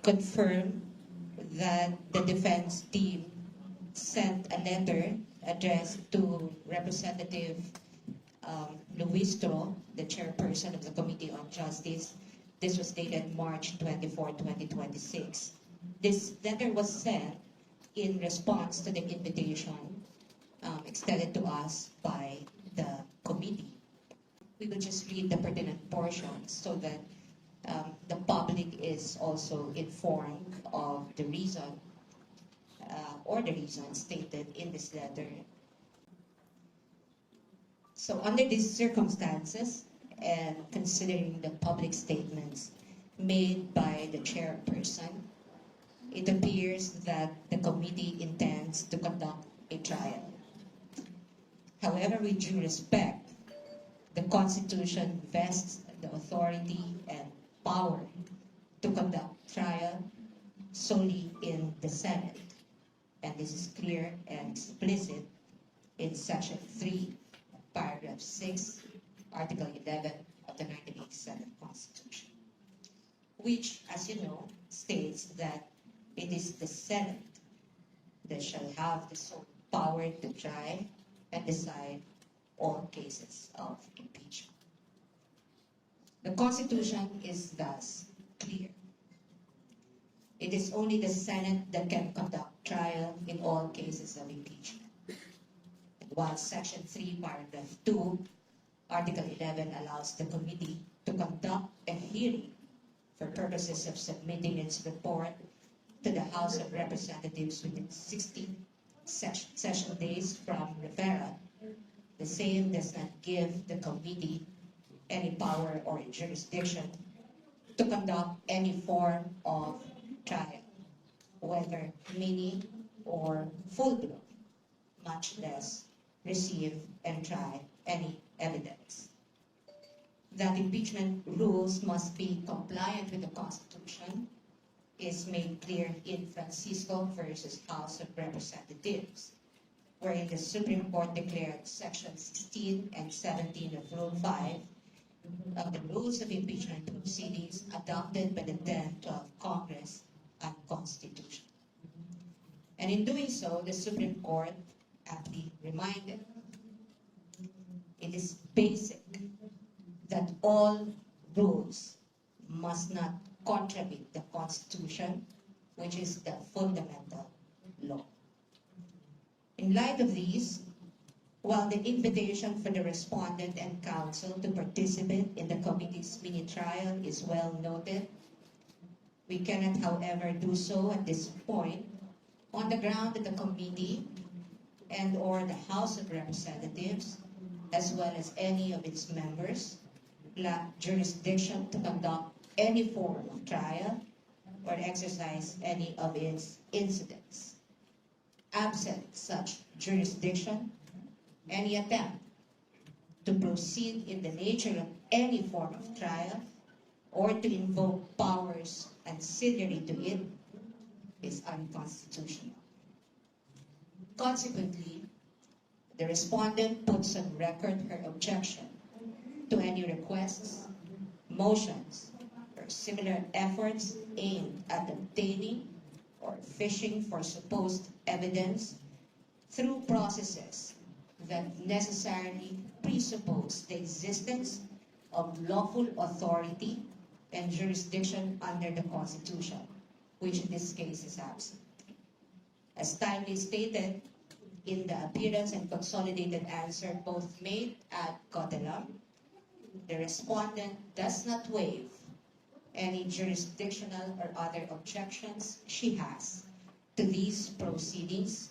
confirm that the defense team sent a letter addressed to Representative Luistro, the chairperson of the Committee on Justice. This was dated March 24, 2026. This letter was sent in response to the invitation extended to us by the committee. We will just read the pertinent portions so that the public is also informed of the reason or the reasons stated in this letter. So under these circumstances, and considering the public statements made by the chairperson, it appears that the committee intends to conduct a trial. However, with due respect, the Constitution vests the authority and power to conduct trial solely in the Senate. And this is clear and explicit in Section 3, Paragraph 6, Article 11 of the 1987 Constitution, which, as you know, states that it is the Senate that shall have the sole power to try and decide all cases of impeachment. The Constitution is thus clear. It is only the Senate that can conduct trial in all cases of impeachment. While Section 3, Paragraph 2, Article 11 allows the committee to conduct a hearing for purposes of submitting its report to the House of Representatives within 60 session days from referral, the same does not give the committee any power or jurisdiction to conduct any form of trial, whether mini or full-blown, much less receive and try any evidence. That impeachment rules must be compliant with the Constitution is made clear in Francisco versus House of Representatives, wherein the Supreme Court declared Section 16 and 17 of Rule 5 of the Rules of Impeachment Proceedings adopted by the then 12th Congress unconstitutional. And in doing so, the Supreme Court aptly reminded it is basic that all rules must not contravene the Constitution, which is the fundamental law. In light of these, while the invitation for the respondent and counsel to participate in the committee's mini-trial is well noted, we cannot, however, do so at this point on the ground that the committee and or the House of Representatives, as well as any of its members, lack jurisdiction to conduct any form of trial or exercise any of its incidents. Absent such jurisdiction, any attempt to proceed in the nature of any form of trial or to invoke powers ancillary to it is unconstitutional. Consequently, the respondent puts on record her objection to any requests, motions, or similar efforts aimed at obtaining or fishing for supposed evidence through processes that necessarily presuppose the existence of lawful authority and jurisdiction under the Constitution, which in this case is absent. As timely stated in the appearance and consolidated answer both made ad cautelam, the respondent does not waive any jurisdictional or other objections she has to these proceedings,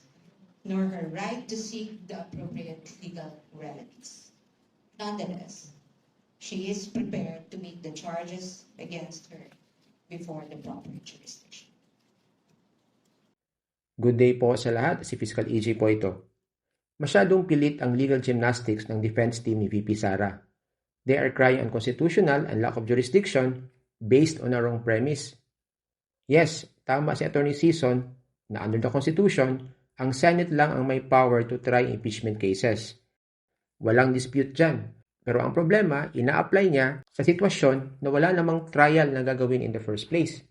nor her right to seek the appropriate legal remedies. Nonetheless, she is prepared to meet the charges against her before the proper jurisdiction. Good day po sa lahat, si Fiscal EJ po ito. Masyadong pilit ang legal gymnastics ng defense team ni VP Sara. They are crying unconstitutional and lack of jurisdiction based on a wrong premise. Yes, tama si Attorney Sison na under the Constitution, ang Senate lang ang may power to try impeachment cases. Walang dispute dyan. Pero ang problema, ina-apply niya sa sitwasyon na wala namang trial na gagawin in the first place.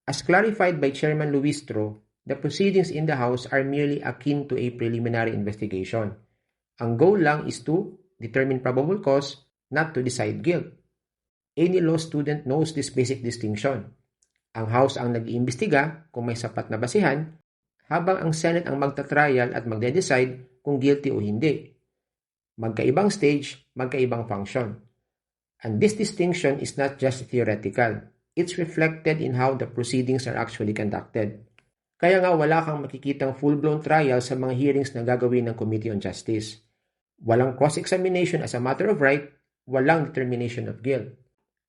As clarified by Chairman Luistro, the proceedings in the House are merely akin to a preliminary investigation. Ang goal lang is to determine probable cause, not to decide guilt. Any law student knows this basic distinction. Ang House ang nag-iimbestiga kung may sapat na basihan, habang ang Senate ang magta-trial at magde-decide kung guilty o hindi. Magkaibang stage, magkaibang function. And this distinction is not just theoretical. It's reflected in how the proceedings are actually conducted. Kaya nga wala kang makikitang full-blown trial sa mga hearings na gagawin ng Committee on Justice. Walang cross-examination as a matter of right, walang determination of guilt.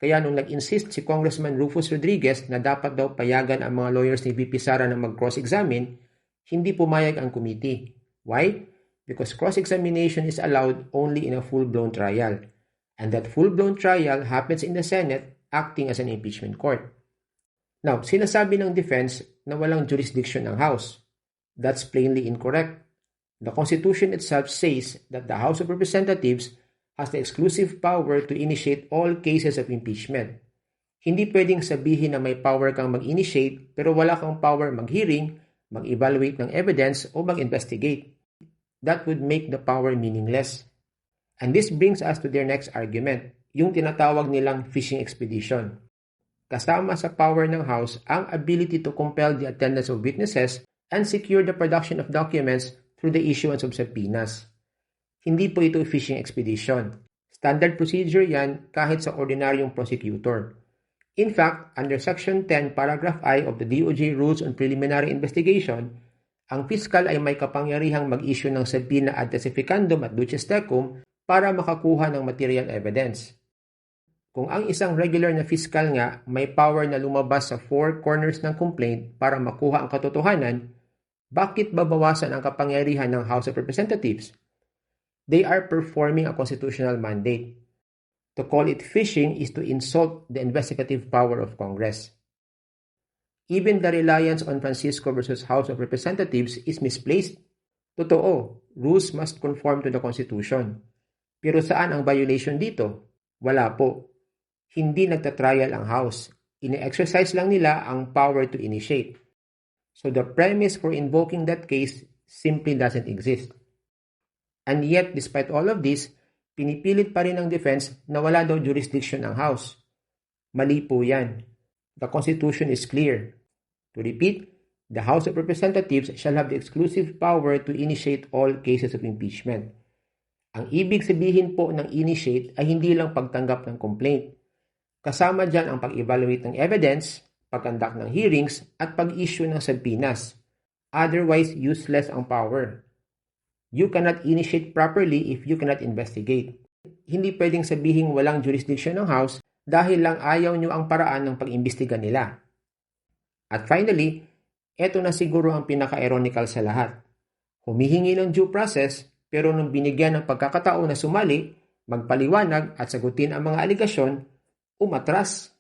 Kaya nung nag-insist si Congressman Rufus Rodriguez na dapat daw payagan ang mga lawyers ni VP Sara na mag-cross-examine, hindi pumayag ang committee. Why? Because cross-examination is allowed only in a full-blown trial. And that full-blown trial happens in the Senate acting as an impeachment court. Now, sinasabi ng defense na walang jurisdiction ng House. That's plainly incorrect. The Constitution itself says that the House of Representatives has the exclusive power to initiate all cases of impeachment. Hindi pwedeng sabihin na may power kang mag-initiate pero wala kang power mag-hearing, mag-evaluate ng evidence o mag-investigate. That would make the power meaningless. And this brings us to their next argument, yung tinatawag nilang fishing expedition. Kasama sa power ng House ang ability to compel the attendance of witnesses and secure the production of documents through the issuance of subpoenas. Hindi po ito fishing expedition. Standard procedure yan kahit sa ordinaryong prosecutor. In fact, under Section 10, Paragraph I of the DOJ Rules on Preliminary Investigation, ang piskal ay may kapangyarihang mag-issue ng subpoena ad testificandum at duces tecum para makakuha ng material evidence. Kung ang isang regular na piskal nga may power na lumabas sa four corners ng complaint para makuha ang katotohanan, bakit babawasan ang kapangyarihan ng House of Representatives? They are performing a constitutional mandate. To call it fishing is to insult the investigative power of Congress. Even the reliance on Francisco versus House of Representatives is misplaced. Totoo, rules must conform to the Constitution. Pero saan ang violation dito? Wala po. Hindi nagtatrial ang House. Ine-exercise lang nila ang power to initiate. So the premise for invoking that case simply doesn't exist. And yet, despite all of this, pinipilit pa rin ng defense na wala daw jurisdiction ang House. Mali po yan. The Constitution is clear. To repeat, the House of Representatives shall have the exclusive power to initiate all cases of impeachment. Ang ibig sabihin po ng initiate ay hindi lang pagtanggap ng complaint. Kasama dyan ang pag-evaluate ng evidence, pag-conduct ng hearings, at pag-issue ng subpoenas. Otherwise, useless ang power. You cannot initiate properly if you cannot investigate. Hindi pwedeng sabihin walang jurisdiction ng House dahil lang ayaw nyo ang paraan ng pag-imbestiga nila. At finally, eto na siguro ang pinaka-ironical sa lahat. Humihingi ng due process pero nung binigyan ng pagkakataon na sumali, magpaliwanag at sagutin ang mga aligasyon, umatras.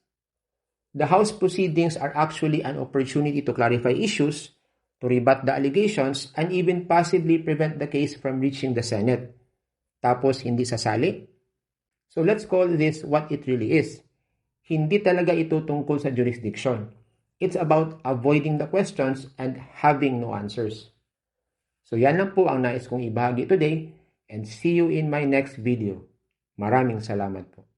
The House proceedings are actually an opportunity to clarify issues, to rebut the allegations, and even possibly prevent the case from reaching the Senate. Tapos hindi sasali? So let's call this what it really is. Hindi talaga ito tungkol sa jurisdiction. It's about avoiding the questions and having no answers. So yan lang po ang nais kong ibahagi today, and see you in my next video. Maraming salamat po.